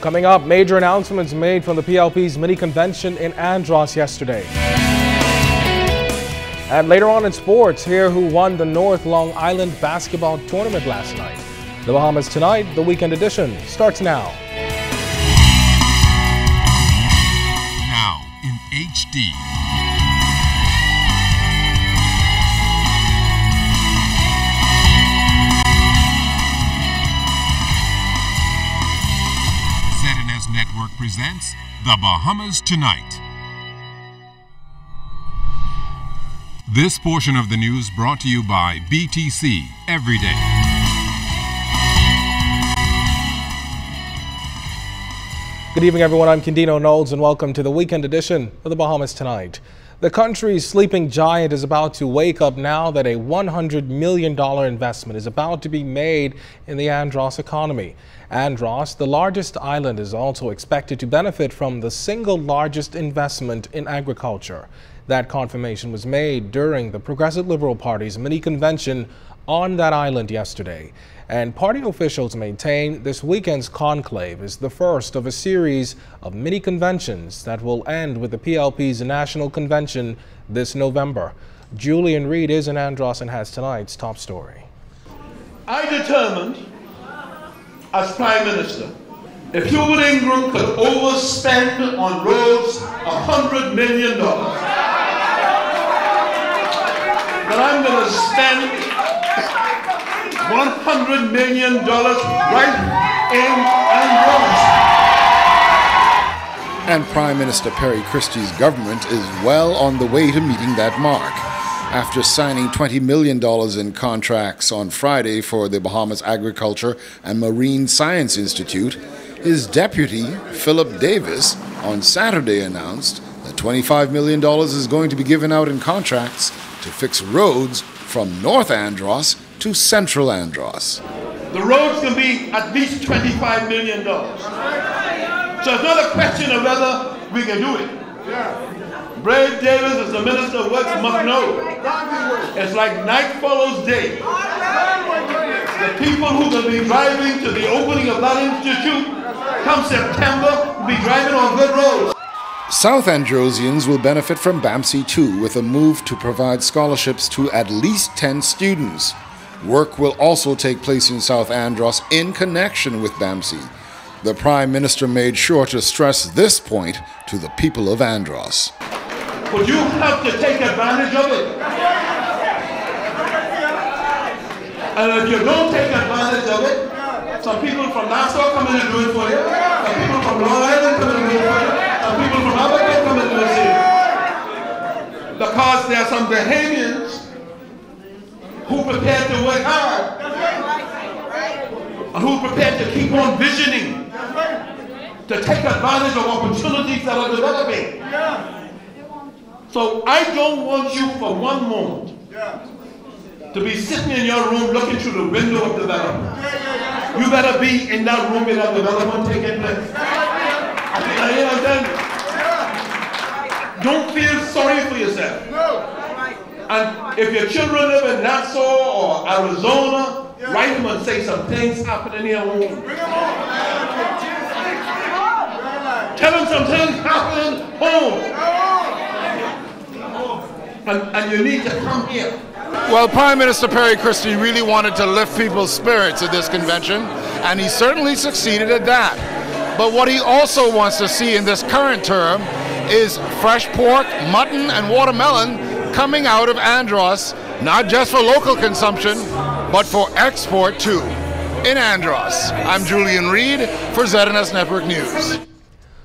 Coming up, major announcements made from the PLP's mini convention in Andros yesterday. And later on in sports, hear who won the North Long Island basketball tournament last night. The Bahamas Tonight, the weekend edition, starts now. Now in HD. ZNS Network presents The Bahamas Tonight. This portion of the news brought to you by BTC Every Day. Good evening, everyone. I'm Kendino Knowles, and welcome to the weekend edition of The Bahamas Tonight. The country's sleeping giant is about to wake up now that a $100 million investment is about to be made in the Andros economy. Andros, the largest island, is also expected to benefit from the single largest investment in agriculture. That confirmation was made during the Progressive Liberal Party's mini convention on that island yesterday. And party officials maintain this weekend's conclave is the first of a series of mini conventions that will end with the PLP's national convention this November. Julian Reed is in Andros and has tonight's top story. I determined as Prime Minister, if Hubert Ingram could overspend on roads $100 million, then I'm going to spend $100 million right in Andros. And Prime Minister Perry Christie's government is well on the way to meeting that mark. After signing $20 million in contracts on Friday for the Bahamas Agriculture and Marine Science Institute, his deputy, Philip Davis, on Saturday announced that $25 million is going to be given out in contracts to fix roads from North Andros to Central Andros. The roads can be at least $25 million. So it's not a question of whether we can do it. Brave Davis, as the Minister of Works, must know it's like night follows day. The people who will be driving to the opening of that institute come September will be driving on good roads. South Androsians will benefit from BAMSI too, with a move to provide scholarships to at least 10 students. Work will also take place in South Andros in connection with BAMSI. The Prime Minister made sure to stress this point to the people of Andros. But you have to take advantage of it. And if you don't take advantage of it, some people from Nassau come in and do it for you. Some people from Long Island come in and do it for you. Some people from Abaco come in and do it for you. Because there are some Bahamians who prepared to work hard and who prepared to keep on visioning to take advantage of opportunities that are developing. So I don't want you for one moment to be sitting in your room looking through the window of development. You better be in that room with that development taking place. Don't feel sorry for yourself. And if your children live in Nassau or Arizona, write them and say some things happening here home. Tell them some things happening home. And you need to come here. Well, Prime Minister Perry Christie really wanted to lift people's spirits at this convention, and he certainly succeeded at that. But what he also wants to see in this current term is fresh pork, mutton, and watermelon coming out of Andros, not just for local consumption, but for export too. In Andros, I'm Julian Reed for ZNS Network News.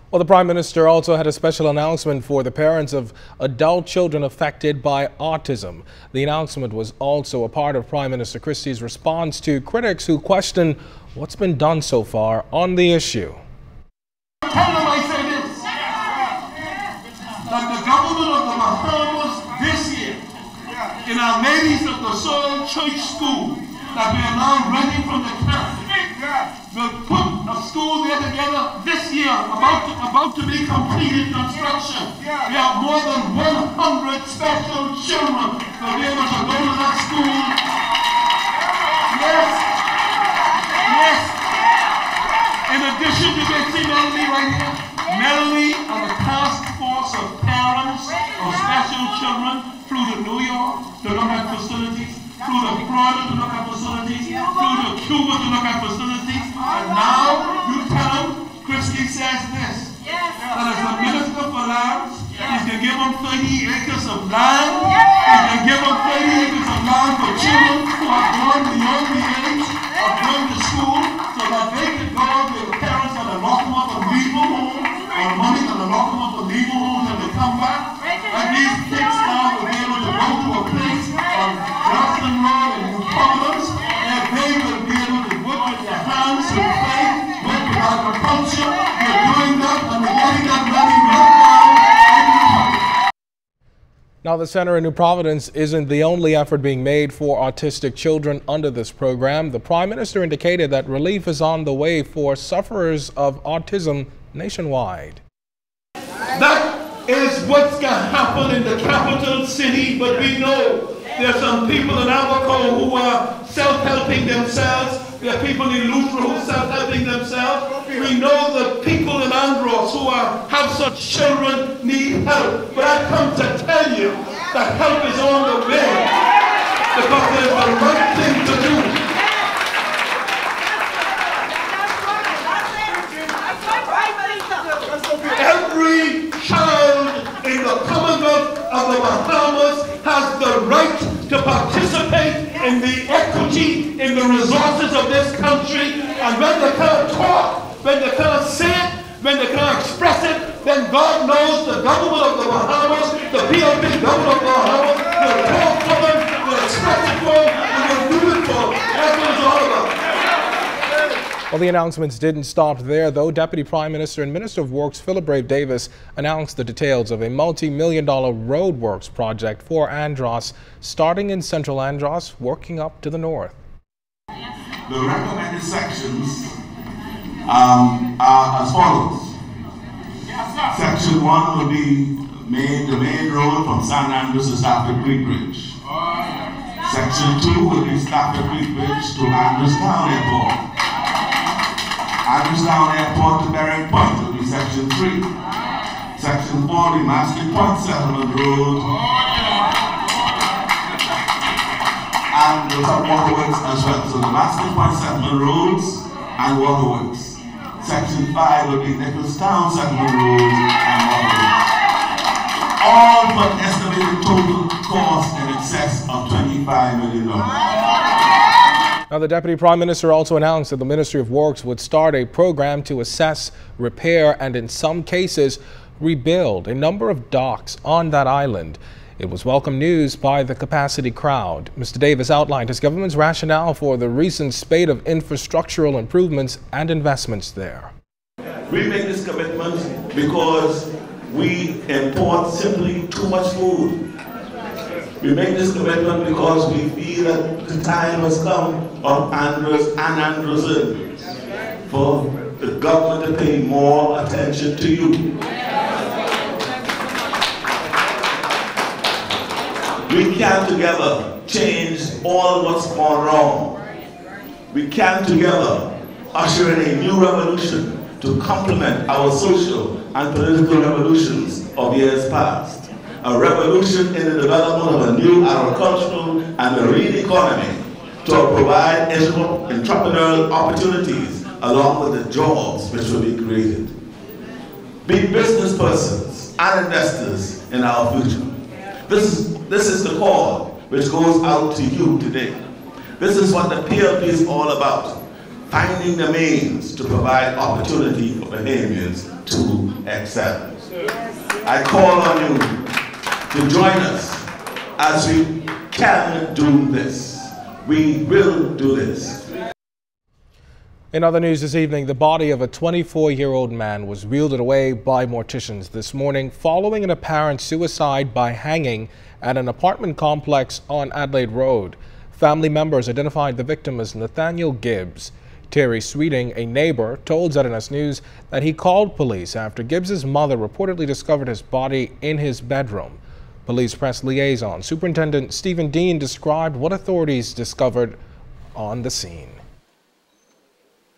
Well, the Prime Minister also had a special announcement for the parents of adult children affected by autism. The announcement was also a part of Prime Minister Christie's response to critics who question what's been done so far on the issue. Tell them I say this, that the government of the Bahamas this year, in our Ladies of the Soul Church School, that we are now renting from the camp, will put a school there together this year, about to be completed construction. We have more than 100 special children who will be able to go to that school. Yes. In addition to getting children, flew to New York to look at facilities, flew to Florida to look at facilities, flew to Cuba to look at facilities, and now you tell them, Christie says this, that as the Minister for Lands, he's going to give them 30 acres of land, he's going to give them 30 acres of land for children who are born beyond the age of going to school, so that they can go with the parents and lock them up and leave them home, or money and lock them up and leave them home and they come back. And these kids now will be able to go to a place on Johnson Road and New Providence, and they will be able to work with their hands and play, work with agriculture. They're doing that and they're getting that money right now. Now, the center in New Providence isn't the only effort being made for autistic children under this program. The Prime Minister indicated that relief is on the way for sufferers of autism nationwide. That is what's going to happen in the capital city, but we know there's some people in Abaco who are self-helping themselves. There are people in Loutra who are self-helping themselves. We know that people in Andros who have such children need help. But I come to tell you that help is on the way, because there's the right thing to do. Every child in the Commonwealth of the Bahamas has the right to participate in the equity, in the resources of this country. And when they can't talk, when they can't say it, when they can't express it, then God knows the government of the Bahamas, the PLP government of the Bahamas, will talk for them, will express it for them, and will do it for them. That's what it's all about. Well, the announcements didn't stop there, though. Deputy Prime Minister and Minister of Works Philip Brave Davis announced the details of a multi-million-dollar roadworks project for Andros, starting in central Andros, working up to the north. The recommended sections are as follows. Section 1 will be the main road from San Andreas to Stafford Creek Bridge. Section 2 will be Stafford Creek Bridge to Andrestown Airport. Andrestown Airport to Berwick Point will be Section 3. Section 4 will be Mastic Point Settlement Road. And we'll have waterworks as well. So the Mastic Point Settlement Roads and waterworks. Section 5 will be Nicholstown Settlement Road and waterworks. All for an estimated total cost in excess of $25 million. Now, the Deputy Prime Minister also announced that the Ministry of Works would start a program to assess, repair, and in some cases, rebuild a number of docks on that island. It was welcome news by the capacity crowd. Mr. Davis outlined his government's rationale for the recent spate of infrastructural improvements and investments there. We make this commitment because we import simply too much food. We make this commitment because we feel that the time has come of Andros and Androsans for the government to pay more attention to you. We can together change all what's gone wrong. We can together usher in a new revolution to complement our social and political revolutions of years past. A revolution in the development of a new agricultural and marine economy to provide entrepreneurial opportunities along with the jobs which will be created. Be business persons and investors in our future. This is the call which goes out to you today. This is what the PLP is all about. Finding the means to provide opportunity for Bahamians to excel. I call on you to join us as we can do this. We will do this. In other news this evening, the body of a 24-year-old man was wheeled away by morticians this morning following an apparent suicide by hanging at an apartment complex on Adelaide Road. Family members identified the victim as Nathaniel Gibbs. Terry Sweeting, a neighbor, told ZNS News that he called police after Gibbs's mother reportedly discovered his body in his bedroom. Police press liaison Superintendent Stephen Dean described what authorities discovered on the scene.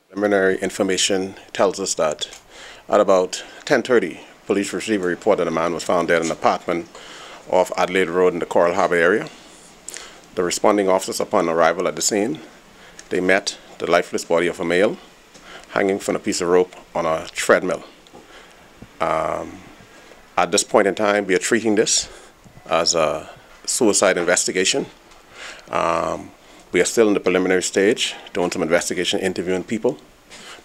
Preliminary information tells us that at about 10:30, police received a report that a man was found dead in an apartment off Adelaide Road in the Coral Harbour area. The responding officers, upon arrival at the scene, they met the lifeless body of a male hanging from a piece of rope on a treadmill. At this point in time, we are treating this as a suicide investigation. We are still in the preliminary stage, doing some investigation, interviewing people,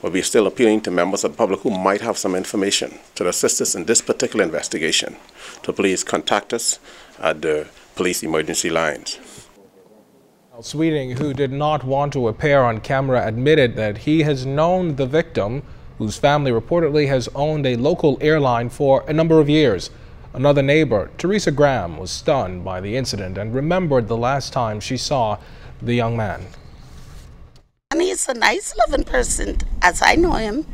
but we are still appealing to members of the public who might have some information to assist us in this particular investigation to please contact us at the police emergency lines. Sweeting, who did not want to appear on camera, admitted that he has known the victim, whose family reportedly has owned a local airline for a number of years. Another neighbor, Teresa Graham, was stunned by the incident and remembered the last time she saw the young man. And he's a nice, loving person, as I know him.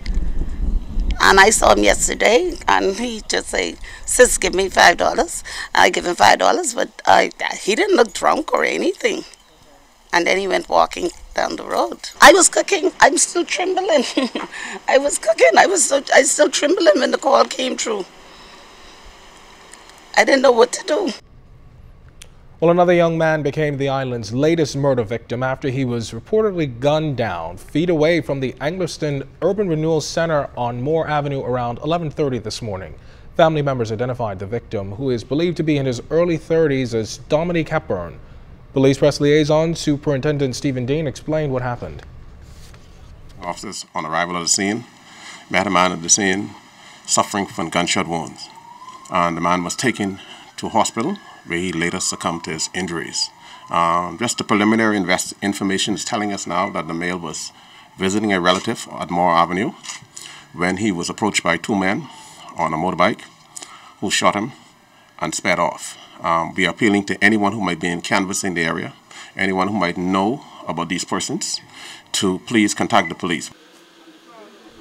And I saw him yesterday, and he just said, "Sis, give me $5." I give him $5, but he didn't look drunk or anything. And then he went walking down the road. I was cooking. I'm still trembling. I was cooking. I still trembling when the call came through. I didn't know what to do. Well, another young man became the island's latest murder victim after he was reportedly gunned down feet away from the Anglerston Urban Renewal Center on Moore Avenue around 11:30 this morning. Family members identified the victim, who is believed to be in his early 30s, as Dominique Hepburn. Police Press Liaison Superintendent Stephen Dean explained what happened. Officers, on arrival at the scene, met a man at the scene suffering from gunshot wounds. And the man was taken to hospital, where he later succumbed to his injuries. Just the preliminary information is telling us now that the male was visiting a relative at Moore Avenue when he was approached by two men on a motorbike who shot him and sped off. We are appealing to anyone who might be in canvassing the area, anyone who might know about these persons, to please contact the police.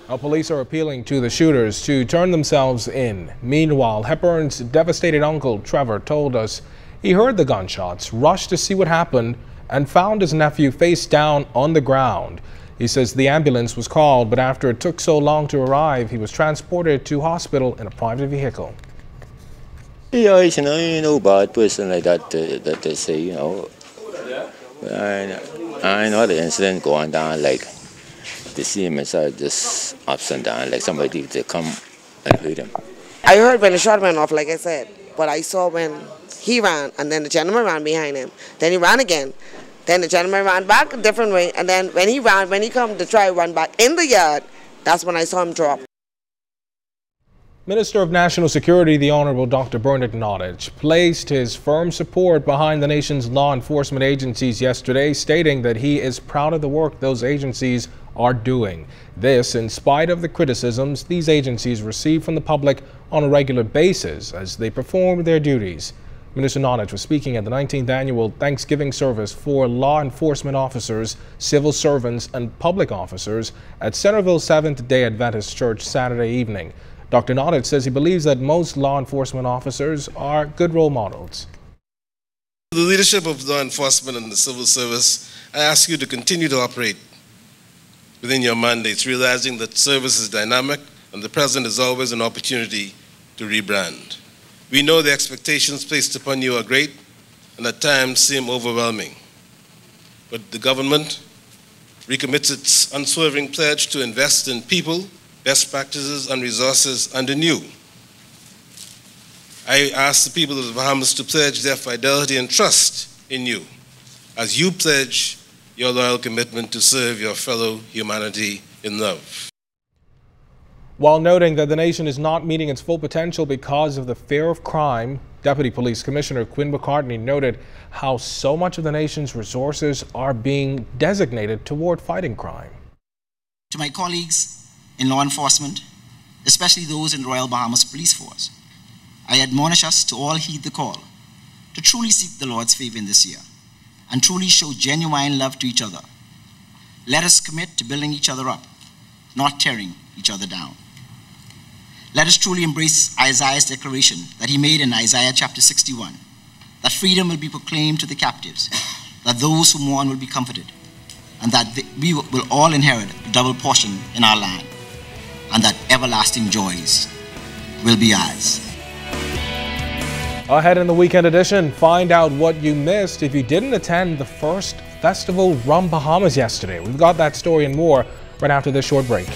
Now, police are appealing to the shooters to turn themselves in. Meanwhile, Hepburn's devastated uncle, Trevor, told us he heard the gunshots, rushed to see what happened, and found his nephew face down on the ground. He says the ambulance was called, but after it took so long to arrive, he was transported to hospital in a private vehicle. Yeah, you know, bad person like that, that they say, you know. I know the incident going down, like, to see him inside just ups and down, like somebody to come and hurt him. I heard when the shot went off, like I said, but I saw when he ran, and then the gentleman ran behind him. Then he ran again. Then the gentleman ran back a different way, and then when he come to try to run back in the yard, that's when I saw him drop. Minister of National Security, the Honorable Dr. Bernard Nottage, placed his firm support behind the nation's law enforcement agencies yesterday, stating that he is proud of the work those agencies are doing. This in spite of the criticisms these agencies receive from the public on a regular basis as they perform their duties. Minister Nottage was speaking at the 19th annual Thanksgiving service for law enforcement officers, civil servants, and public officers at Centerville Seventh-day Adventist Church Saturday evening. Dr. Nottage says he believes that most law enforcement officers are good role models. The leadership of law enforcement and the civil service, I ask you to continue to operate within your mandates, realizing that service is dynamic and the present is always an opportunity to rebrand. We know the expectations placed upon you are great and at times seem overwhelming. But the government recommits its unswerving pledge to invest in people, best practices and resources under new. I ask the people of the Bahamas to pledge their fidelity and trust in you as you pledge your loyal commitment to serve your fellow humanity in love. While noting that the nation is not meeting its full potential because of the fear of crime, Deputy Police Commissioner Quinn McCartney noted how so much of the nation's resources are being designated toward fighting crime. To my colleagues in law enforcement, especially those in the Royal Bahamas Police Force, I admonish us to all heed the call to truly seek the Lord's favor in this year and truly show genuine love to each other. Let us commit to building each other up, not tearing each other down. Let us truly embrace Isaiah's declaration that he made in Isaiah chapter 61, that freedom will be proclaimed to the captives, that those who mourn will be comforted, and that we will all inherit a double portion in our land, and that everlasting joys will be ours. Ahead in the weekend edition, find out what you missed if you didn't attend the first Festival Rum Bahamas yesterday. We've got that story and more right after this short break.